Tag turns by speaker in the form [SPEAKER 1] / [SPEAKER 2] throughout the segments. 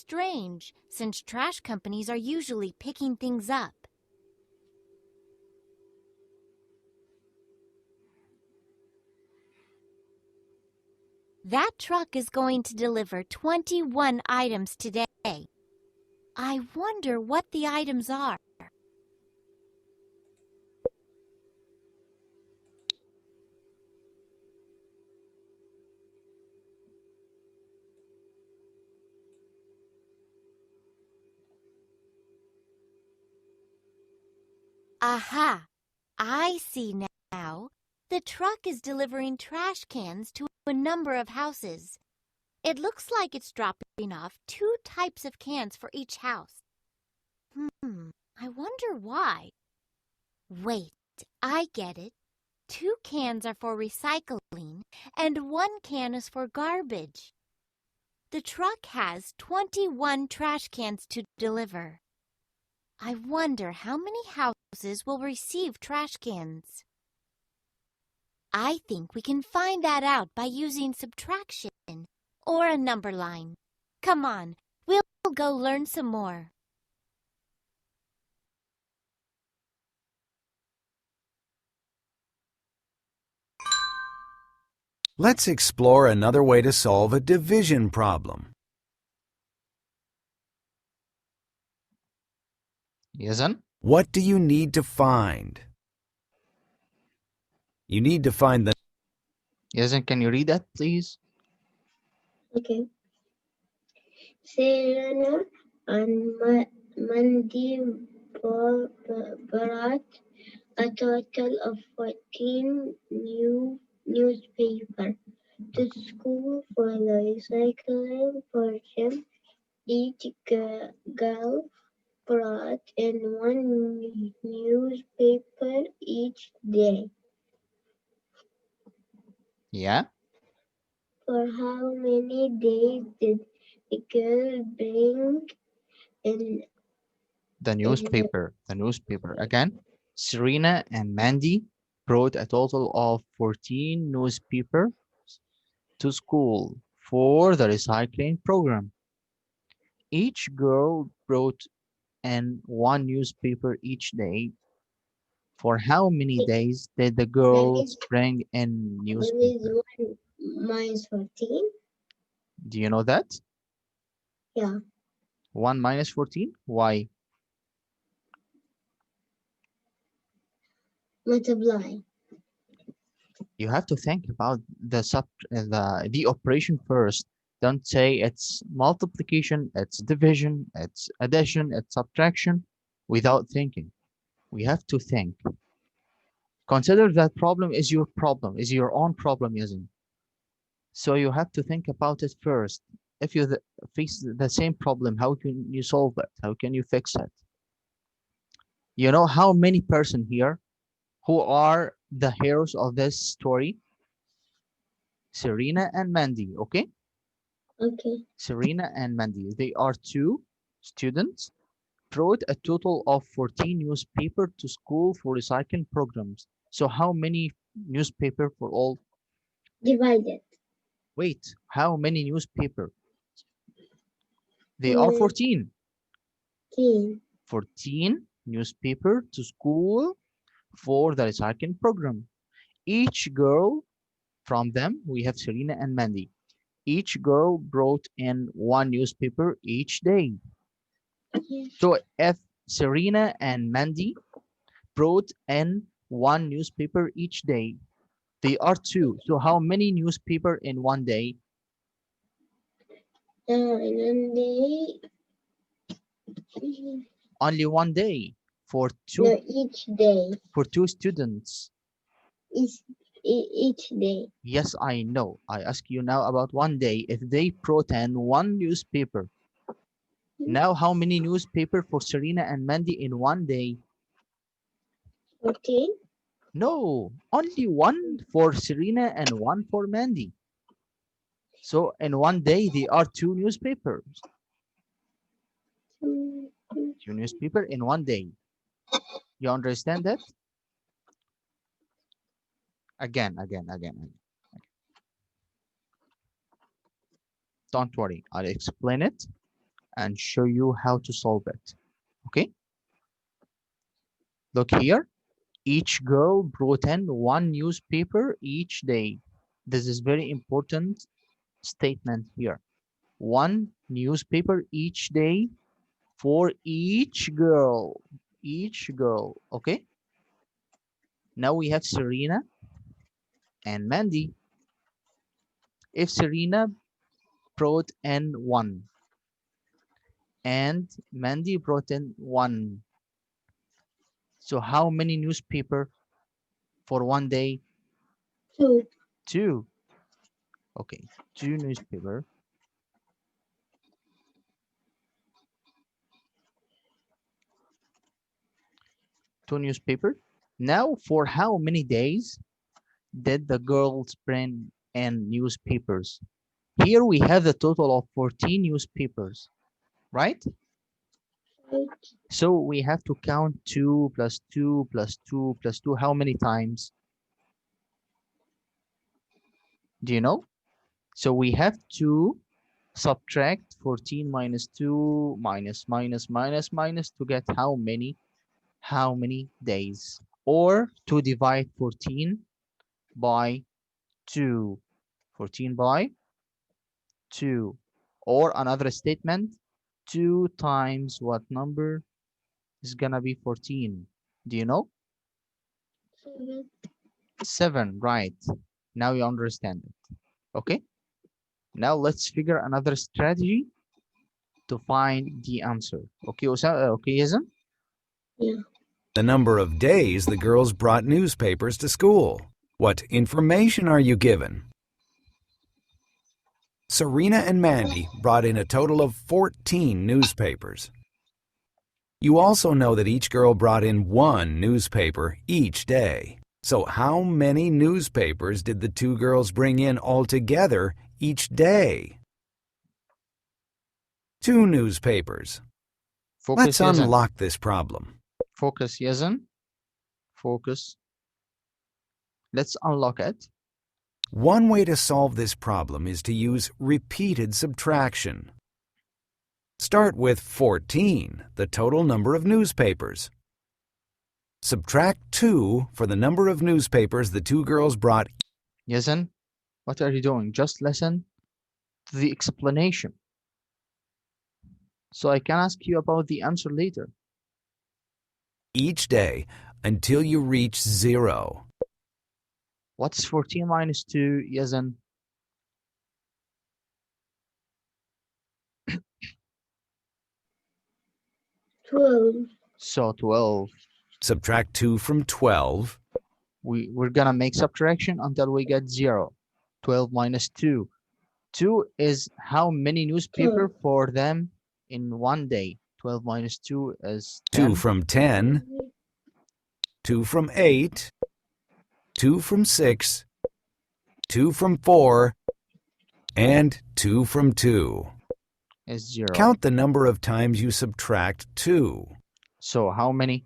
[SPEAKER 1] strange since trash companies are usually picking things up. That truck is going to deliver 21 items today. I wonder what the items are. Aha! I see now. The truck is delivering trash cans to a number of houses. It looks like it's dropping off 2 types of cans for each house. I wonder why. Wait, I get it. 2 cans are for recycling and 1 can is for garbage. The truck has 21 trash cans to deliver. I wonder how many houses will receive trash cans. I think we can find that out by using subtraction or a number line. Come on, we'll go learn some more.
[SPEAKER 2] Let's explore another way to solve a division problem.
[SPEAKER 3] Yazan?
[SPEAKER 2] What do you need to find? You need to find the...
[SPEAKER 3] Yazan, can you read that, please?
[SPEAKER 4] Okay. Serena and Mandy brought a total of 14 new newspapers to school for the recycling program. Each girl brought in 1 newspaper each day.
[SPEAKER 3] Yeah.
[SPEAKER 4] For how many days did the girl bring in
[SPEAKER 3] The newspaper. Again, Serena and Mandy brought a total of 14 newspapers to school for the recycling program. Each girl brought in 1 newspaper each day. For how many days did the girls bring in newspaper?
[SPEAKER 4] 1 minus 14?
[SPEAKER 3] Do you know that?
[SPEAKER 4] Yeah.
[SPEAKER 3] 1 minus 14? Why?
[SPEAKER 4] Multiply.
[SPEAKER 3] You have to think about the operation first. Don't say it's multiplication, it's division, it's addition, it's subtraction without thinking. We have to think. Consider that problem, is your own problem, isn't? So you have to think about it first. If you face the same problem, how can you solve it? How can you fix it? You know how many person here who are the heroes of this story? Serena and Mandy, okay?
[SPEAKER 4] Okay.
[SPEAKER 3] Serena and Mandy, they are 2 students, brought a total of 14 newspaper to school for recycling programs. So how many newspaper for all?
[SPEAKER 4] Divided.
[SPEAKER 3] Wait, how many newspaper? They are 14. 14 newspaper to school for the recycling program. Each girl from them, we have Serena and Mandy. Each girl brought in 1 newspaper each day. So if Serena and Mandy brought in 1 newspaper each day, they are 2. So how many newspaper in 1 day?
[SPEAKER 4] In 1 day.
[SPEAKER 3] Only 1 day for 2.
[SPEAKER 4] No, each day.
[SPEAKER 3] For 2 students.
[SPEAKER 4] Each day.
[SPEAKER 3] Yes, I know. I ask you now about 1 day. If they brought in 1 newspaper, now how many newspaper for Serena and Mandy in 1 day?
[SPEAKER 4] 14?
[SPEAKER 3] No, only 1 for Serena and 1 for Mandy. So in 1 day, they are 2 newspapers. 2 newspaper in 1 day. You understand that? Again. Don't worry, I'll explain it and show you how to solve it. Okay? Look here. Each girl brought in one newspaper each day. This is very important statement here. One newspaper each day for each girl. Each girl. Okay? Now we have Serena and Mandy. If Serena brought in one and Mandy brought in one, so how many newspaper for one day?
[SPEAKER 4] 2.
[SPEAKER 3] Two. Okay, two newspaper. Two newspaper. Now, for how many days did the girls bring in newspapers? Here we have the total of 14 newspapers, right?
[SPEAKER 4] Right.
[SPEAKER 3] So we have to count 2 plus 2 plus 2 plus 2. How many times? Do you know? So we have to subtract 14 minus 2 minus to get how many days, or to divide 14 by 2. 14 by 2, or another statement, 2 times what number is gonna be 14? Do you know?
[SPEAKER 4] 7.
[SPEAKER 3] 7, right? Now you understand it. Okay, now let's figure another strategy to find the answer. Okay, okay, Yazan?
[SPEAKER 4] Yeah.
[SPEAKER 2] The number of days the girls brought newspapers to school. What information are you given? Serena and Mandy brought in a total of 14 newspapers. You also know that each girl brought in one newspaper each day. So how many newspapers did the two girls bring in altogether each day? 2 newspapers.
[SPEAKER 3] Focus,
[SPEAKER 2] Let's
[SPEAKER 3] Yazan.
[SPEAKER 2] unlock this problem.
[SPEAKER 3] Focus, Yazan. Focus. Let's unlock it.
[SPEAKER 2] One way to solve this problem is to use repeated subtraction. Start with 14, the total number of newspapers. Subtract 2 for the number of newspapers the two girls brought.
[SPEAKER 3] Yazan, what are you doing? Just listen to the explanation, so I can ask you about the answer later.
[SPEAKER 2] Each day until you reach 0.
[SPEAKER 3] What's 14 minus 2, Yazan?
[SPEAKER 4] 12.
[SPEAKER 3] So 12.
[SPEAKER 2] Subtract 2 from 12.
[SPEAKER 3] We're gonna make subtraction until we get 0. 12 minus 2. 2 is how many newspaper for them in one day. 12 minus 2 is 10.
[SPEAKER 2] 2 from 10. 2 from 8. 2 from 6. 2 from 4. And 2 from 2.
[SPEAKER 3] Is 0.
[SPEAKER 2] Count the number of times you subtract 2.
[SPEAKER 3] So how many?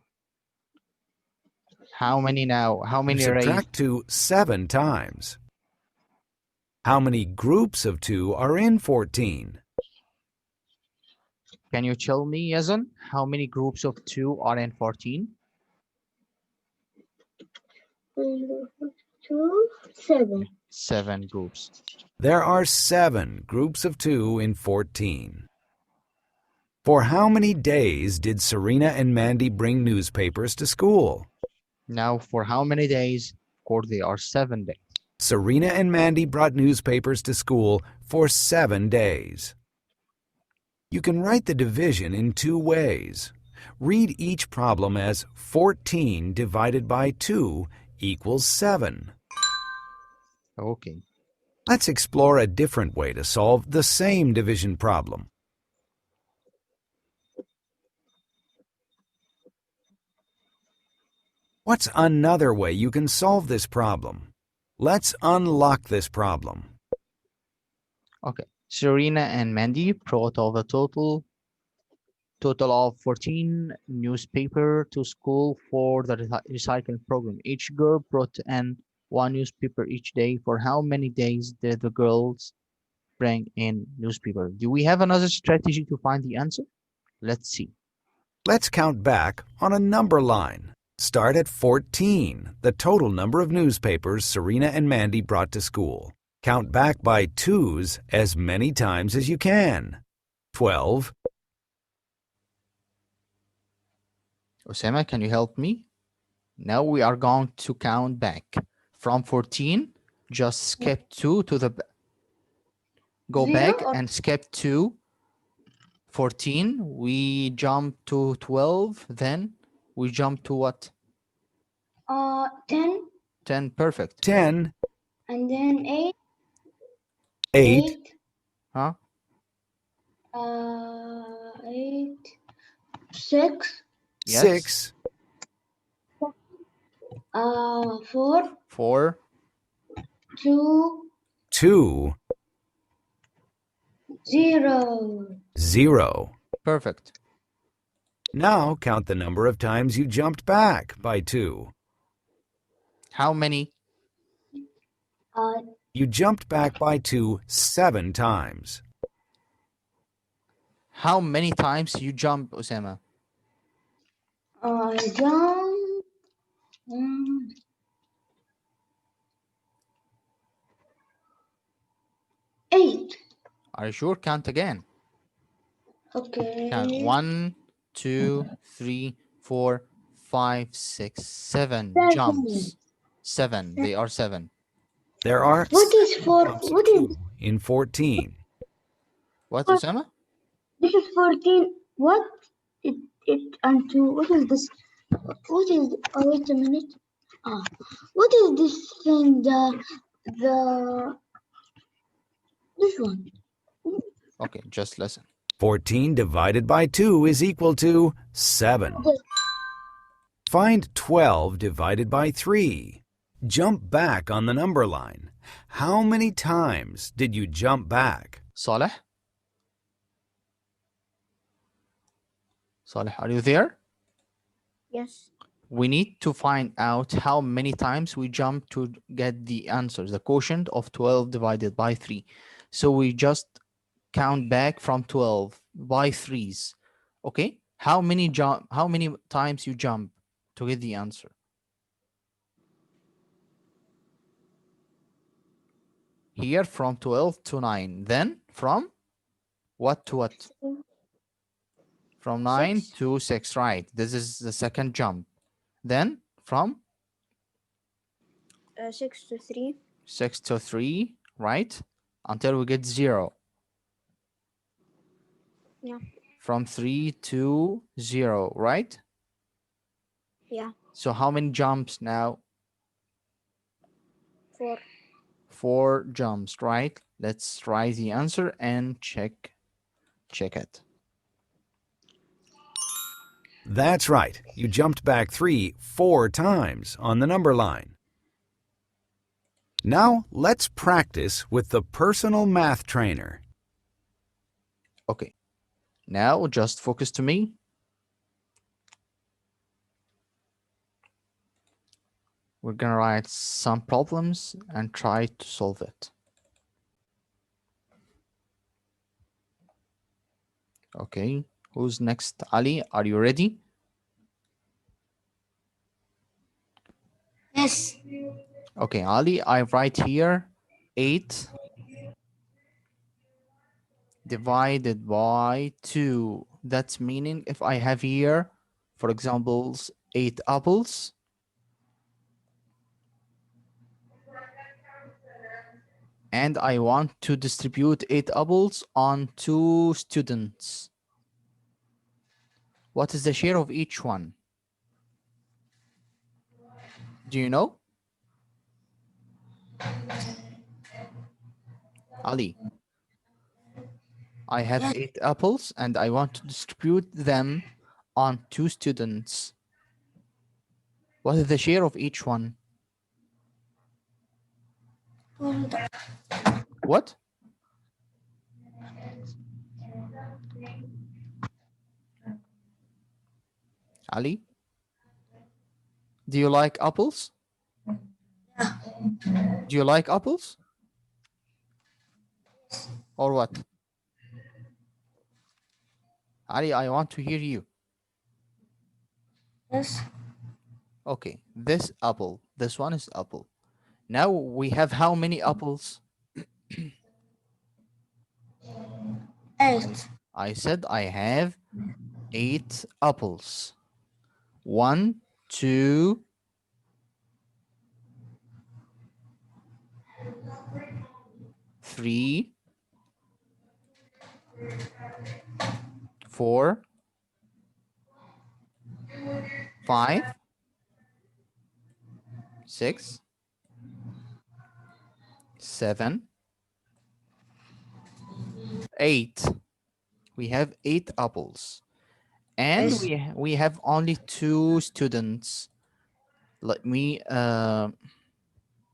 [SPEAKER 3] How many now? How
[SPEAKER 2] You
[SPEAKER 3] many raised?
[SPEAKER 2] subtract 2 7 times. How many groups of 2 are in 14?
[SPEAKER 3] Can you tell me, Yazan, how many groups of 2 are in 14?
[SPEAKER 4] 2, 7.
[SPEAKER 3] 7 groups.
[SPEAKER 2] There are 7 groups of 2 in 14. For how many days did Serena and Mandy bring newspapers to school?
[SPEAKER 3] Now, for how many days? Of course, they are 7 days.
[SPEAKER 2] Serena and Mandy brought newspapers to school for 7 days. You can write the division in 2 ways. Read each problem as 14 divided by 2 equals 7.
[SPEAKER 3] Okay.
[SPEAKER 2] Let's explore a different way to solve the same division problem. What's another way you can solve this problem? Let's unlock this problem.
[SPEAKER 3] Okay. Serena and Mandy brought all the total of 14 newspaper to school for the recycling program. Each girl brought in one newspaper each day. For how many days did the girls bring in newspaper. Do we have another strategy to find the answer? Let's see.
[SPEAKER 2] Let's count back on a number line. Start at 14, the total number of newspapers Serena and Mandy brought to school. Count back by twos as many times as you can. 12.
[SPEAKER 3] Osama, can you help me? Now we are going to count back. From 14, just skip 2 to the... Go
[SPEAKER 4] Zero
[SPEAKER 3] back
[SPEAKER 4] or-
[SPEAKER 3] and skip 2. 14, we jump to 12, then we jump to what?
[SPEAKER 4] 10
[SPEAKER 3] 10, perfect.
[SPEAKER 2] 10.
[SPEAKER 4] and then 8.
[SPEAKER 2] 8.
[SPEAKER 3] Huh?
[SPEAKER 4] 8. 6.
[SPEAKER 3] Yes.
[SPEAKER 2] 6.
[SPEAKER 4] 4.
[SPEAKER 3] 4.
[SPEAKER 4] 2.
[SPEAKER 2] 2.
[SPEAKER 4] 0.
[SPEAKER 2] 0.
[SPEAKER 3] Perfect.
[SPEAKER 2] Now count the number of times you jumped back by 2.
[SPEAKER 3] How many?
[SPEAKER 2] You jumped back by 2 7 times.
[SPEAKER 3] How many times you jump, Osama?
[SPEAKER 4] Jump. 8.
[SPEAKER 3] Are you sure? Count again.
[SPEAKER 4] Okay.
[SPEAKER 3] Count 1, 2, 3, 4, 5, 6, 7
[SPEAKER 4] 7.
[SPEAKER 3] jumps. 7. They are 7.
[SPEAKER 2] There are
[SPEAKER 4] What is 4?
[SPEAKER 2] jumps
[SPEAKER 4] What is
[SPEAKER 2] too in 14.
[SPEAKER 3] What,
[SPEAKER 4] What?
[SPEAKER 3] Osama?
[SPEAKER 4] this? Is 14. What? It and 2. What is this? What is? Oh, wait a minute. What is this thing? This one.
[SPEAKER 3] Okay, just listen.
[SPEAKER 2] 14 divided by 2 is equal to 7. Find 12 divided by 3. Jump back on the number line. How many times did you jump back?
[SPEAKER 3] Saleh? Saleh, are you there?
[SPEAKER 4] Yes.
[SPEAKER 3] We need to find out how many times we jump to get the answer, the quotient of 12 divided by 3. So we just count back from 12 by 3s. Okay? How many times you jump to get the answer? Here from 12 to 9. Then from what to what? From 9
[SPEAKER 4] 6.
[SPEAKER 3] to 6, right? This is the second jump. Then from
[SPEAKER 4] 6 to 3.
[SPEAKER 3] 6 to 3, right? Until we get 0.
[SPEAKER 4] Yeah.
[SPEAKER 3] From 3 to 0, right?
[SPEAKER 4] Yeah.
[SPEAKER 3] So how many jumps now?
[SPEAKER 4] 4.
[SPEAKER 3] 4 jumps, right? Let's write the answer and check it.
[SPEAKER 2] That's right. You jumped back 4 times on the number line. Now let's practice with the personal math trainer.
[SPEAKER 3] Okay. Now just focus to me. We're gonna write some problems and try to solve it. Okay, who's next? Ali, are you ready?
[SPEAKER 4] Yes.
[SPEAKER 3] Okay, Ali, I write here 8 divided by 2. That's meaning if I have here, for example, 8 apples, and I want to distribute 8 apples on 2 students. What is the share of each one? Do you know? Ali, I have 8 apples and I want to distribute them on 2 students. What is the share of each one? What? Ali? Do you like apples? Do you like apples? or what? Ali, I want to hear you.
[SPEAKER 4] Yes.
[SPEAKER 3] Okay, this apple. This one is apple. Now we have how many apples?
[SPEAKER 4] 8.
[SPEAKER 3] I said I have 8 apples. 1, 2, 3, 4, 5, 6, 7, 8. We have 8 apples. And
[SPEAKER 4] Yes.
[SPEAKER 3] we have only 2 students. Let me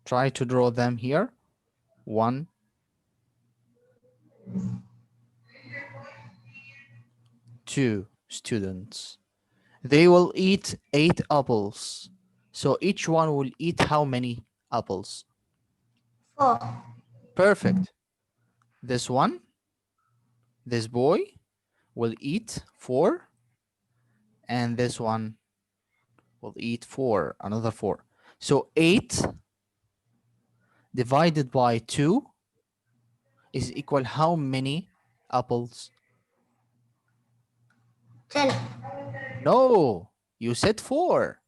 [SPEAKER 3] try to draw them here. 1, 2 students. They will eat 8 apples. So each one will eat how many apples?
[SPEAKER 4] 4.
[SPEAKER 3] Perfect. This one, this boy, will eat 4, and this one will eat 4, another 4. So 8 divided by 2 is equal how many apples?
[SPEAKER 4] 10.
[SPEAKER 3] No, you said 4.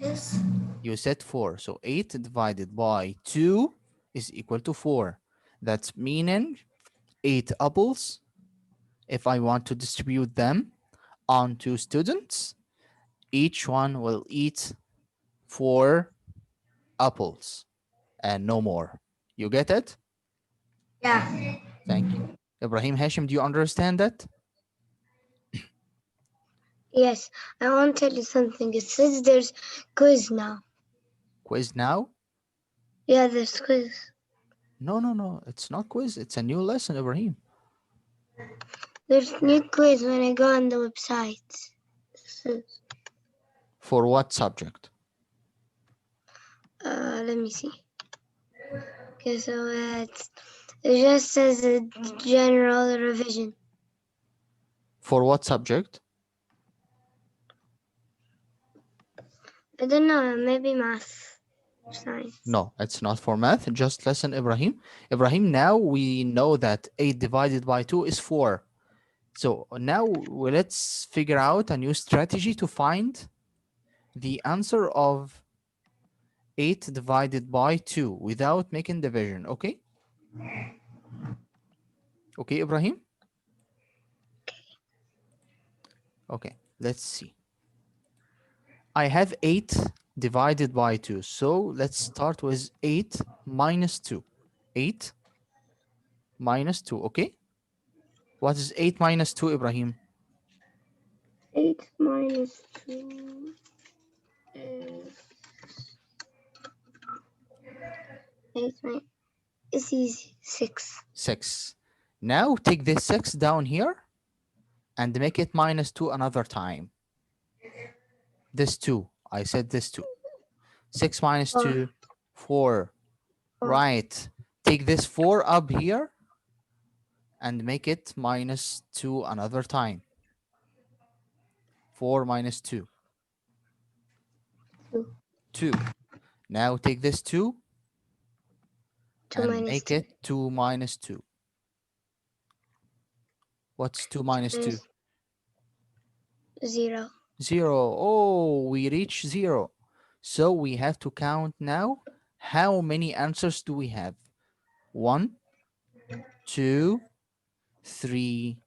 [SPEAKER 4] Yes.
[SPEAKER 3] You said 4. So 8 divided by 2 is equal to 4. That's meaning 8 apples. If I want to distribute them on 2 students, each one will eat 4 apples and no more. You get it?
[SPEAKER 4] Yeah.
[SPEAKER 3] Thank you. Ibrahim Hashim, do you understand that?
[SPEAKER 4] Yes. I want to tell you something. It says there's quiz now.
[SPEAKER 3] Quiz now?
[SPEAKER 4] Yeah, there's quiz.
[SPEAKER 3] No. It's not quiz. It's a new lesson, Ibrahim.
[SPEAKER 4] There's new quiz when I go on the website.
[SPEAKER 3] For what subject?
[SPEAKER 4] Let me see. Okay, so it just says a general revision.
[SPEAKER 3] For what subject?
[SPEAKER 4] I don't know, maybe math or science.
[SPEAKER 3] No, it's not for math. Just listen, Ibrahim. Ibrahim, now we know that 8 divided by 2 is 4. So now let's figure out a new strategy to find the answer of 8 divided by 2 without making division, okay? Okay, Ibrahim? Okay, let's see. I have 8 divided by 2. So let's start with 8 minus 2. 8 minus 2, okay? What is 8 minus 2, Ibrahim?
[SPEAKER 4] 8 minus 2 is 8 minus, it's easy, 6.
[SPEAKER 3] 6. Now take this 6 down here and make it minus 2 another time. This 2. I said this 2. 6 minus 2, 4. Right. Take this 4 up here and make it minus 2 another time. 4 minus 2.
[SPEAKER 4] 2.
[SPEAKER 3] 2. Now take this 2
[SPEAKER 4] 2
[SPEAKER 3] and
[SPEAKER 4] minus
[SPEAKER 3] make
[SPEAKER 4] 2
[SPEAKER 3] it 2 minus 2. What's 2 minus 2?
[SPEAKER 4] is 0.
[SPEAKER 3] 0. Oh, we reach 0. So we have to count now. How many answers do we have? 1, 2, 3,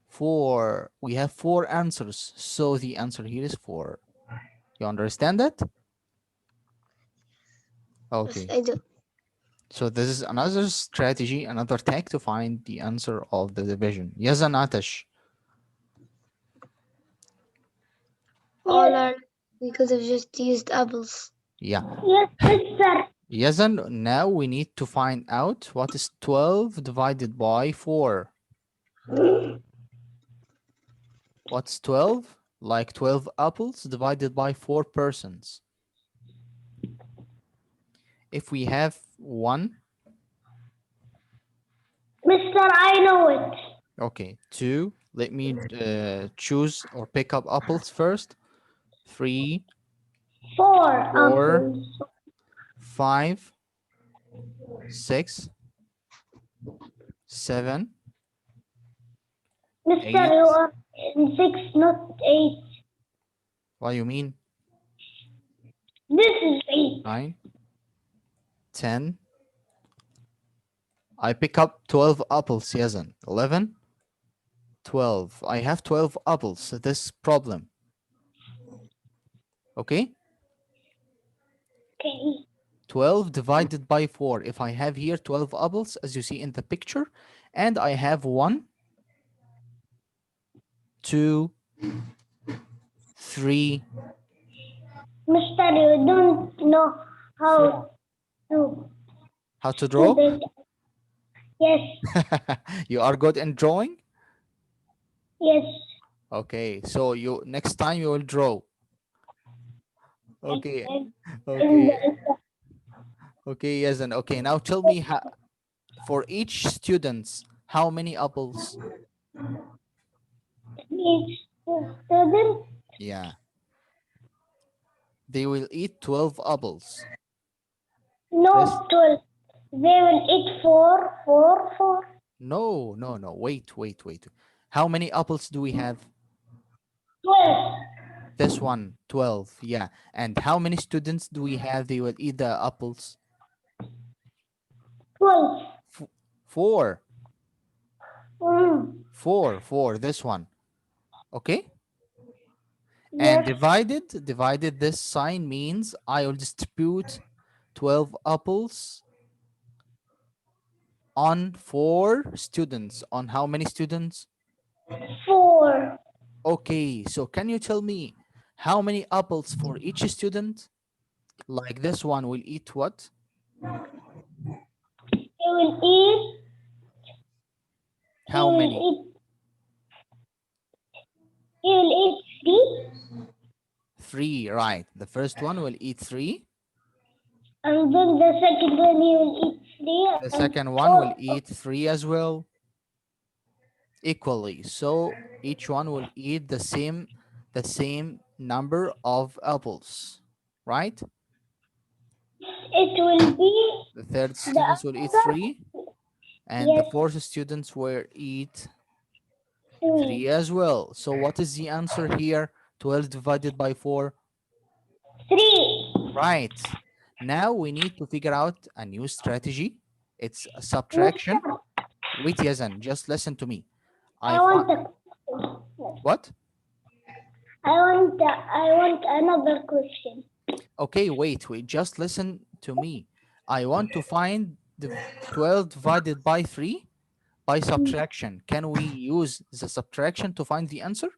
[SPEAKER 3] 4. We have 4 answers. So the answer here is 4. You understand that? Okay.
[SPEAKER 4] Yes, I do.
[SPEAKER 3] So this is another strategy, another tech to find the answer of the division. Yes, Anatash.
[SPEAKER 4] All are, we could have just used apples.
[SPEAKER 3] Yeah.
[SPEAKER 4] Yes, sir.
[SPEAKER 3] Yes, and now we need to find out what is 12 divided by 4. What's 12? Like 12 apples divided by 4 persons. If we have 1,
[SPEAKER 4] Mister, I know it.
[SPEAKER 3] Okay, 2. Let me choose or pick up apples first. 3,
[SPEAKER 4] 4
[SPEAKER 3] 4,
[SPEAKER 4] apples.
[SPEAKER 3] 5, 6, 7,
[SPEAKER 4] Mister,
[SPEAKER 3] 8.
[SPEAKER 4] you are in 6, not 8.
[SPEAKER 3] What do you mean?
[SPEAKER 4] This is 8.
[SPEAKER 3] 9, 10. I pick up 12 apples, Yazan. 11, 12. I have 12 apples. This problem. Okay?
[SPEAKER 4] Okay.
[SPEAKER 3] 12 divided by 4. If I have here 12 apples, as you see in the picture, and I have 1, 2, 3,
[SPEAKER 4] Mister, you don't know
[SPEAKER 3] 4.
[SPEAKER 4] how to
[SPEAKER 3] How to
[SPEAKER 4] do
[SPEAKER 3] draw?
[SPEAKER 4] this. Yes,
[SPEAKER 3] You are good in drawing?
[SPEAKER 4] yes.
[SPEAKER 3] Okay, so you next time you will draw. Okay,
[SPEAKER 4] And
[SPEAKER 3] okay, okay, yes, and okay. Now tell me for each students, how many apples?
[SPEAKER 4] each student,
[SPEAKER 3] Yeah, they will eat 12 apples. This
[SPEAKER 4] no 12. They will eat 4, 4, 4.
[SPEAKER 3] no, no, no. Wait, wait, wait. How many apples do we have?
[SPEAKER 4] 12.
[SPEAKER 3] This one, 12. Yeah. And how many students do we have? They will eat the apples.
[SPEAKER 4] 12.
[SPEAKER 3] 4,
[SPEAKER 4] Mm.
[SPEAKER 3] 4, 4. This one. Okay. And
[SPEAKER 4] Yes.
[SPEAKER 3] divided, this sign means I will distribute 12 apples on 4 students. On how many students?
[SPEAKER 4] 4.
[SPEAKER 3] Okay, so can you tell me how many apples for each student? Like this one will eat what?
[SPEAKER 4] He will eat. He
[SPEAKER 3] How
[SPEAKER 4] will
[SPEAKER 3] many?
[SPEAKER 4] eat. He will eat 3.
[SPEAKER 3] 3, right. The first one will eat 3.
[SPEAKER 4] And then the second one he will eat 3.
[SPEAKER 3] The
[SPEAKER 4] And
[SPEAKER 3] second one will
[SPEAKER 4] 4.
[SPEAKER 3] eat 3 as well, equally. So each one will eat the same number of apples, right?
[SPEAKER 4] It will be
[SPEAKER 3] The third
[SPEAKER 4] the
[SPEAKER 3] students will eat
[SPEAKER 4] answer.
[SPEAKER 3] 3, and the
[SPEAKER 4] Yes.
[SPEAKER 3] fourth students will eat 3
[SPEAKER 4] 3.
[SPEAKER 3] as well. So what is the answer here? 12 divided by 4.
[SPEAKER 4] 3.
[SPEAKER 3] Right. Now we need to figure out a new strategy. It's a
[SPEAKER 4] Mister,
[SPEAKER 3] subtraction. Wait, Yazan, just listen to me.
[SPEAKER 4] I
[SPEAKER 3] I
[SPEAKER 4] want
[SPEAKER 3] find
[SPEAKER 4] a
[SPEAKER 3] what?
[SPEAKER 4] I want another question.
[SPEAKER 3] Okay, wait, just listen to me. I want to find the 12 divided by 3 by subtraction. Can we use the subtraction to find the answer?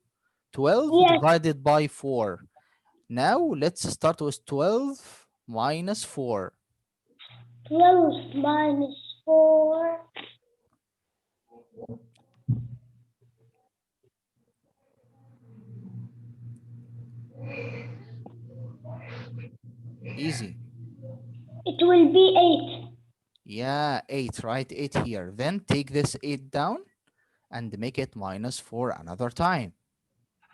[SPEAKER 3] 12
[SPEAKER 4] Yes,
[SPEAKER 3] divided by 4. Now let's start with 12 minus 4.
[SPEAKER 4] 12 minus 4.
[SPEAKER 3] Easy.
[SPEAKER 4] It will be 8.
[SPEAKER 3] Yeah, 8, right? 8 here. Then take this 8 down and make it minus 4 another time.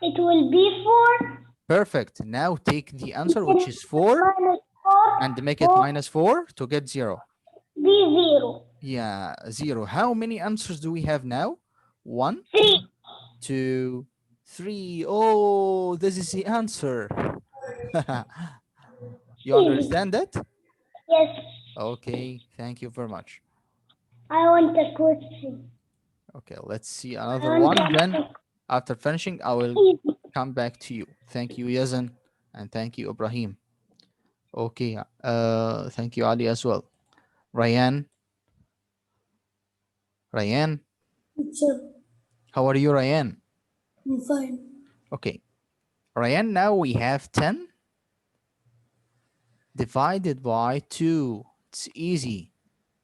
[SPEAKER 4] It will be 4.
[SPEAKER 3] Perfect. Now take the answer, which
[SPEAKER 4] Then
[SPEAKER 3] is 4,
[SPEAKER 4] minus 4.
[SPEAKER 3] and make it
[SPEAKER 4] 4
[SPEAKER 3] minus 4 to get 0.
[SPEAKER 4] be 0.
[SPEAKER 3] Yeah, 0. How many answers do we have now? 1,
[SPEAKER 4] 3.
[SPEAKER 3] 2, 3. Oh, this is the answer. You
[SPEAKER 4] Easy.
[SPEAKER 3] understand that?
[SPEAKER 4] Yes,
[SPEAKER 3] Okay, thank you very much.
[SPEAKER 4] I want a question.
[SPEAKER 3] Okay, let's see
[SPEAKER 4] I
[SPEAKER 3] another
[SPEAKER 4] want
[SPEAKER 3] one. Then
[SPEAKER 4] another
[SPEAKER 3] after finishing, I will
[SPEAKER 4] easy.
[SPEAKER 3] come back to you. Thank you, Yazan, and thank you, Ibrahim. Okay, thank you, Ali, as well. Ryan, Ryan,
[SPEAKER 4] Sure,
[SPEAKER 3] how are you, Ryan?
[SPEAKER 4] I'm fine.
[SPEAKER 3] Okay, Ryan, now we have 10 divided by 2. It's easy.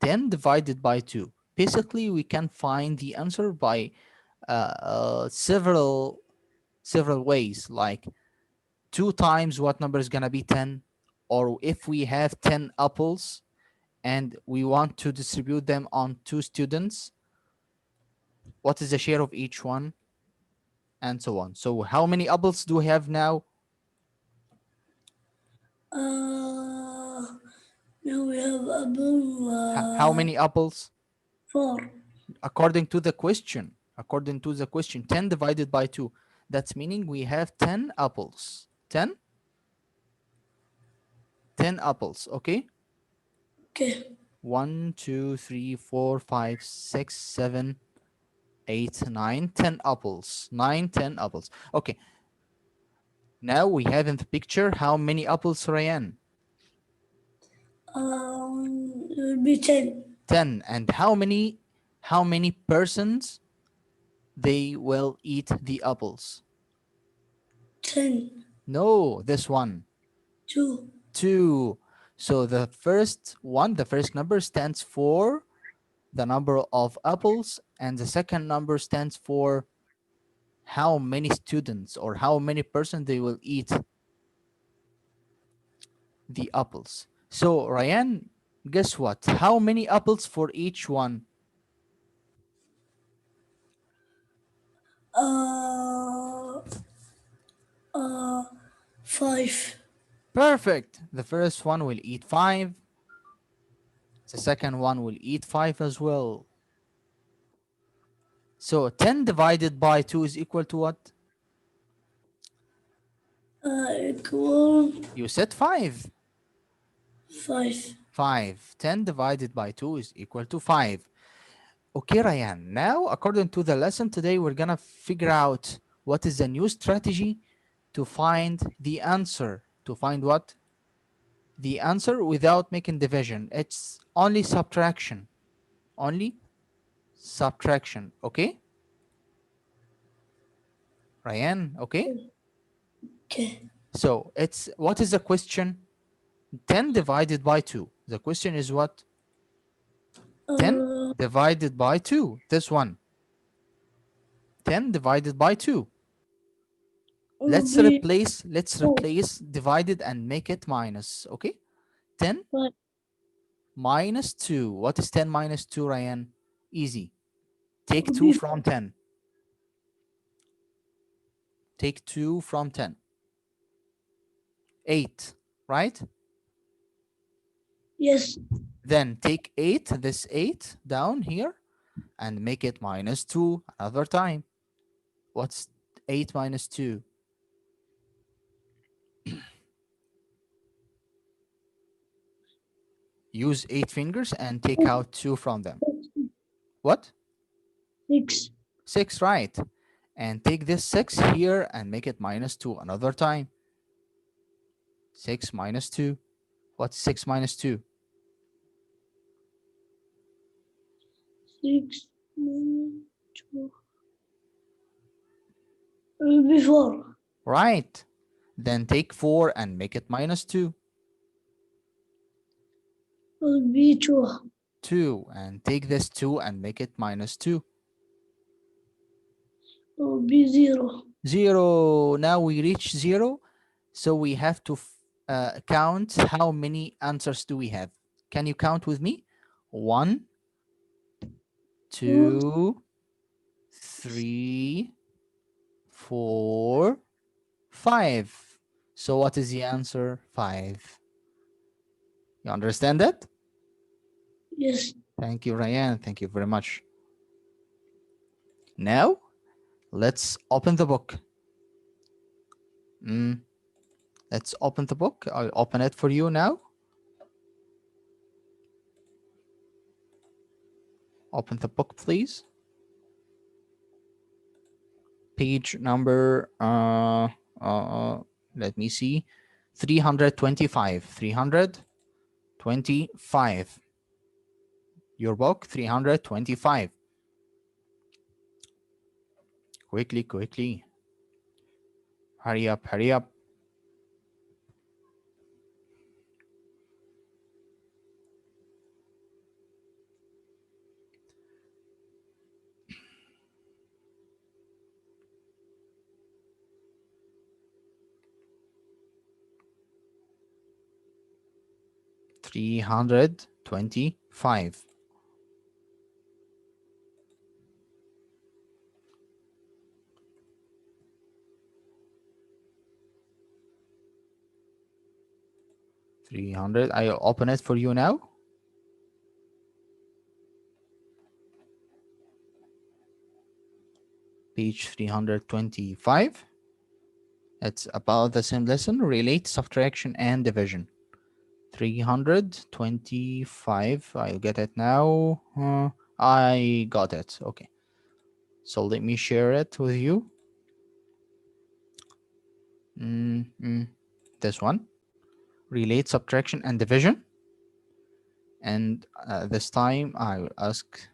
[SPEAKER 3] 10 divided by 2. Basically, we can find the answer by several ways, like 2 times what number is gonna be 10, or if we have 10 apples and we want to distribute them on 2 students, What is the share of each one? And so on. So how many apples do we have now?
[SPEAKER 5] Now we have apple.
[SPEAKER 3] How many apples?
[SPEAKER 5] 4.
[SPEAKER 3] According to the question. According to the question, 10 divided by 2. That's meaning we have 10 apples. 10? 10 apples, okay?
[SPEAKER 5] Okay.
[SPEAKER 3] 1, 2, 3, 4, 5, 6, 7, 8, 9, 10 apples. 9, 10 apples. Okay. Now we have in the picture how many apples, Ryan?
[SPEAKER 5] It will be 10.
[SPEAKER 3] 10. And how many persons they will eat the apples?
[SPEAKER 5] 10.
[SPEAKER 3] No, this one.
[SPEAKER 5] 2.
[SPEAKER 3] 2. So the first one, the first number stands for the number of apples, and the second number stands for how many students or how many persons they will eat the apples. So Ryan, guess what? How many apples for each one?
[SPEAKER 5] Uh, 5.
[SPEAKER 3] Perfect. The first one will eat 5. The second one will eat 5 as well. So 10 divided by 2 is equal to what?
[SPEAKER 5] Equal
[SPEAKER 3] You said 5.
[SPEAKER 5] 5.
[SPEAKER 3] 5. 10 divided by 2 is equal to 5. Okay, Ryan. Now, according to the lesson today, we're going to figure out what is the new strategy to find the answer. To find what? The answer without making division. It's only subtraction. Only subtraction. Okay? Ryan, okay?
[SPEAKER 5] Okay.
[SPEAKER 3] So, it's what is the question? 10 divided by 2. The question is what? 10 divided by 2. This one. 10 divided by 2.
[SPEAKER 5] Will be
[SPEAKER 3] Let's
[SPEAKER 5] 4.
[SPEAKER 3] replace divided and make it minus. Okay? 10
[SPEAKER 5] But
[SPEAKER 3] minus 2. What is 10 minus 2, Ryan? Easy. Take
[SPEAKER 5] will
[SPEAKER 3] 2
[SPEAKER 5] be
[SPEAKER 3] from 10. Take 2 from 10. 8, right?
[SPEAKER 5] yes.
[SPEAKER 3] Then take 8, this 8 down here, and make it minus 2 another time. What's 8 minus 2? Use 8 fingers and take out 2 from them. What?
[SPEAKER 5] 6.
[SPEAKER 3] 6, right. And take this 6 here and make it minus 2 another time. 6 minus 2. What's 6 minus 2?
[SPEAKER 5] 6. 2. Will be 4.
[SPEAKER 3] Right. Then take 4 and make it minus 2.
[SPEAKER 5] Will be 2.
[SPEAKER 3] 2. And take this 2 and make it minus 2.
[SPEAKER 5] Will be 0.
[SPEAKER 3] 0. Now we reach 0. So we have to count how many answers do we have. Can you count with me? 1,
[SPEAKER 5] 2.
[SPEAKER 3] 2, 3, 4, 5. So what is the answer? 5. You understand that?
[SPEAKER 5] Yes.
[SPEAKER 3] Thank you, Ryan. Thank you very much. Now, let's open the book. Let's open the book. I'll open it for you now. Open the book, please. Page number, let me see, 325. 325. Your book, 325. Quickly, quickly. Hurry up, hurry up. $325. 300. I'll open it for you now. Page 325. It's about the same lesson, relate subtraction and division. 325. I'll get it now. I got it. Okay. So let me share it with you. This one. Relate subtraction and division. And this time I will ask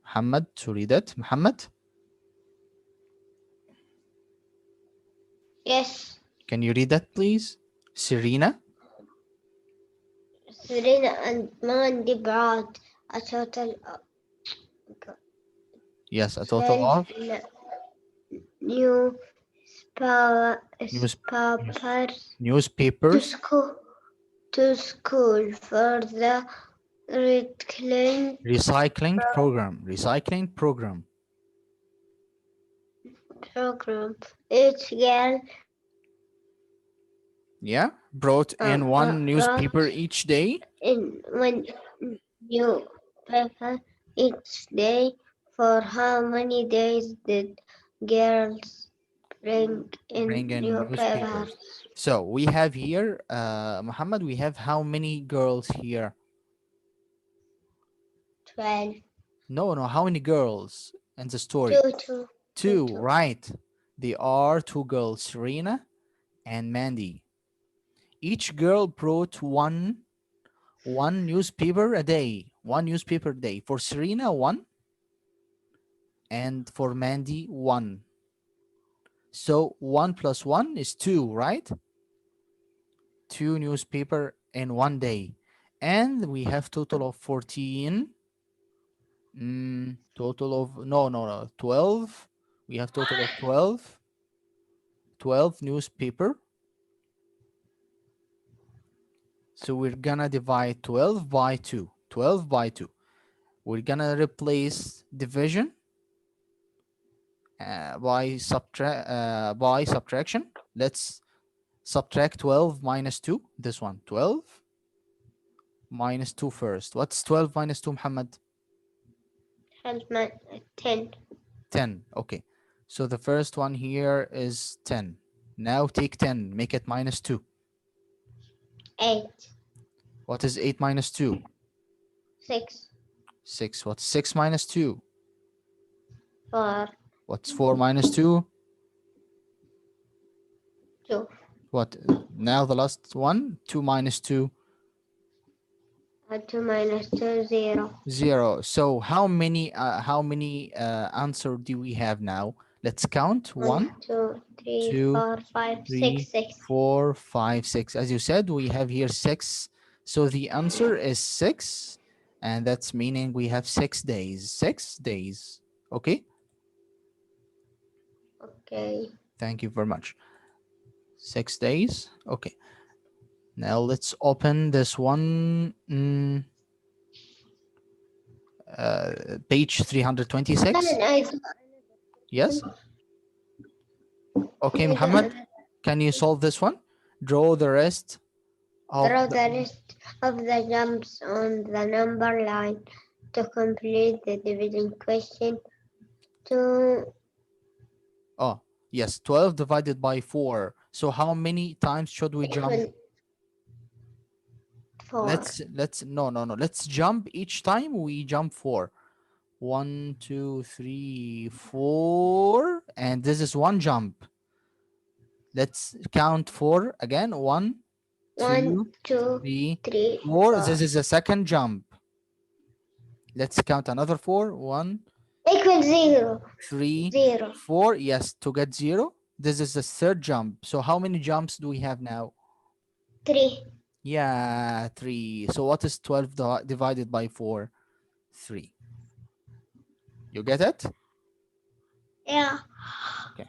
[SPEAKER 3] Muhammad to read it. Muhammad,
[SPEAKER 6] Yes,
[SPEAKER 3] can you read that, please? Serena?
[SPEAKER 6] Serena and Mandy brought a total of
[SPEAKER 3] Yes, a total of
[SPEAKER 6] 12 new papers
[SPEAKER 3] news
[SPEAKER 6] to
[SPEAKER 3] newspapers.
[SPEAKER 6] school for the reclaim
[SPEAKER 3] Recycling program.
[SPEAKER 6] program. Each girl
[SPEAKER 3] Yeah, brought in one newspaper
[SPEAKER 6] brought
[SPEAKER 3] each day.
[SPEAKER 6] in one new paper each day. For how many days did girls bring in
[SPEAKER 3] Bring in
[SPEAKER 6] new
[SPEAKER 3] newspapers.
[SPEAKER 6] papers?
[SPEAKER 3] So we have here, Muhammad, we have how many girls here?
[SPEAKER 6] 12.
[SPEAKER 3] No, how many girls in the story? Two,
[SPEAKER 6] Two.
[SPEAKER 3] right. They are two girls, Serena and Mandy. Each girl brought one newspaper a day. One newspaper a day. For Serena, one, and for Mandy, one. So 1 plus 1 is 2, right? 2 newspaper in one day. And we have total of 14. Total of, no, 12. We have total of 12. 12 newspaper. So we're gonna divide 12 by 2. 12 by 2. We're gonna replace division by subtraction. Let's subtract 12 minus 2. This one, 12 minus 2 first. What's 12 minus 2, Muhammad?
[SPEAKER 6] 10.
[SPEAKER 3] 10. Okay. So the first one here is 10. Now take 10, make it minus 2.
[SPEAKER 6] 8.
[SPEAKER 3] What is 8 minus 2?
[SPEAKER 6] 6.
[SPEAKER 3] 6. What's 6 minus 2?
[SPEAKER 6] 4.
[SPEAKER 3] What's 4 minus 2?
[SPEAKER 6] 2.
[SPEAKER 3] What? Now the last one, 2 minus 2?
[SPEAKER 6] 2 minus 2, 0.
[SPEAKER 3] 0. So how many answer do we have now? Let's count. 1,
[SPEAKER 6] 2, 3,
[SPEAKER 3] 2,
[SPEAKER 6] 4, 5,
[SPEAKER 3] 3,
[SPEAKER 6] 6.
[SPEAKER 3] 4, 5, 6. As you said, we have here 6. So the answer is 6. And that's meaning we have 6 days. 6 days. Okay?
[SPEAKER 6] Okay.
[SPEAKER 3] Thank you very much. 6 days. Okay. Now let's open this one. Page 326. Yes. Okay, Muhammad, can you solve this one? Draw the rest of
[SPEAKER 6] Draw the rest of the jumps on the number line to complete the division question.
[SPEAKER 3] Oh, yes, 12 divided by 4. So how many times should we jump?
[SPEAKER 6] 4.
[SPEAKER 3] Let's jump each time we jump 4. 1, 2, 3, 4, and this is one jump. Let's count 4 again. 1, 2, 3, 4. This is the second jump. Let's count another 4. 1
[SPEAKER 6] equals 0.
[SPEAKER 3] 3,
[SPEAKER 6] 0.
[SPEAKER 3] 4. Yes, to get 0. This is the third jump. So how many jumps do we have now?
[SPEAKER 6] 3.
[SPEAKER 3] Yeah, 3. So what is 12 divided by 4? 3. You get it?
[SPEAKER 6] Yeah.
[SPEAKER 3] Okay.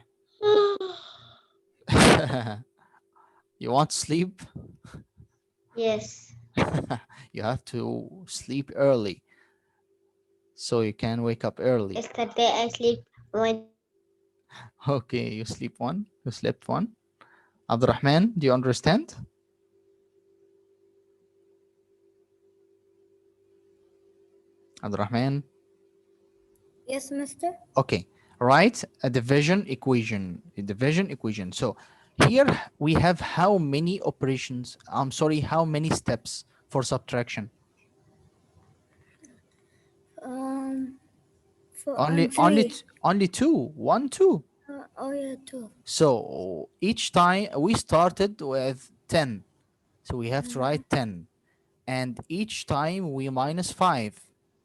[SPEAKER 3] You want to sleep?
[SPEAKER 6] Yes.
[SPEAKER 3] You have to sleep early so you can wake up early.
[SPEAKER 6] Yesterday I sleep 1.
[SPEAKER 3] Okay, you sleep 1. You slept 1. Abdurrahman, do you understand? Abdurrahman?
[SPEAKER 6] Yes, mister.
[SPEAKER 3] Okay, write a division equation. A division equation. So here we have how many operations? I'm sorry, how many steps for subtraction?
[SPEAKER 6] Um, for
[SPEAKER 3] Only, only,
[SPEAKER 6] three.
[SPEAKER 3] only two. One, two.
[SPEAKER 6] Oh yeah, two.
[SPEAKER 3] So each time we started with 10. So we have to write 10. And each time we minus 5.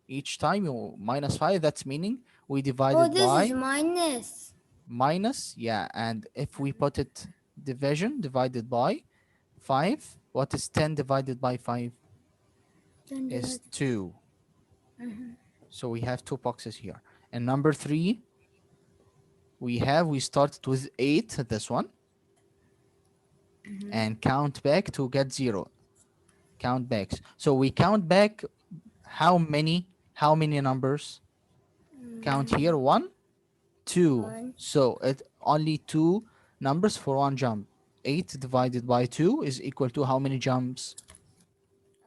[SPEAKER 3] Each time you minus 5, that's meaning we
[SPEAKER 6] Oh,
[SPEAKER 3] divided
[SPEAKER 6] this is
[SPEAKER 3] by
[SPEAKER 6] minus.
[SPEAKER 3] minus. Yeah, and if we put it division divided by 5, what is 10 divided by 5?
[SPEAKER 6] Then
[SPEAKER 3] Is
[SPEAKER 6] divide.
[SPEAKER 3] 2. So we have two boxes here. And number 3, we started with 8, this one, and count back to get 0. Count back. So we count back how many numbers? Count here, 1, 2.
[SPEAKER 6] One.
[SPEAKER 3] So it only two numbers for one jump. 8 divided by 2 is equal to how many jumps?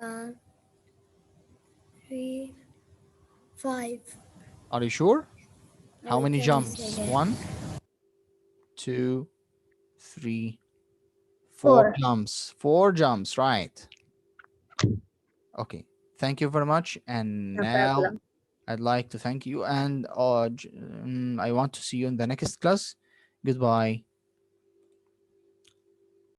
[SPEAKER 6] Uh, three. Five.
[SPEAKER 3] Are you sure? How
[SPEAKER 6] Wait,
[SPEAKER 3] many
[SPEAKER 6] let me say
[SPEAKER 3] jumps?
[SPEAKER 6] again.
[SPEAKER 3] 1, 2, 3, 4
[SPEAKER 4] 4.
[SPEAKER 3] jumps. 4 jumps, right. Okay. Thank you very much. And
[SPEAKER 4] No
[SPEAKER 3] now
[SPEAKER 4] problem.
[SPEAKER 3] I'd like to thank you, and I want to see you in the next class. Goodbye.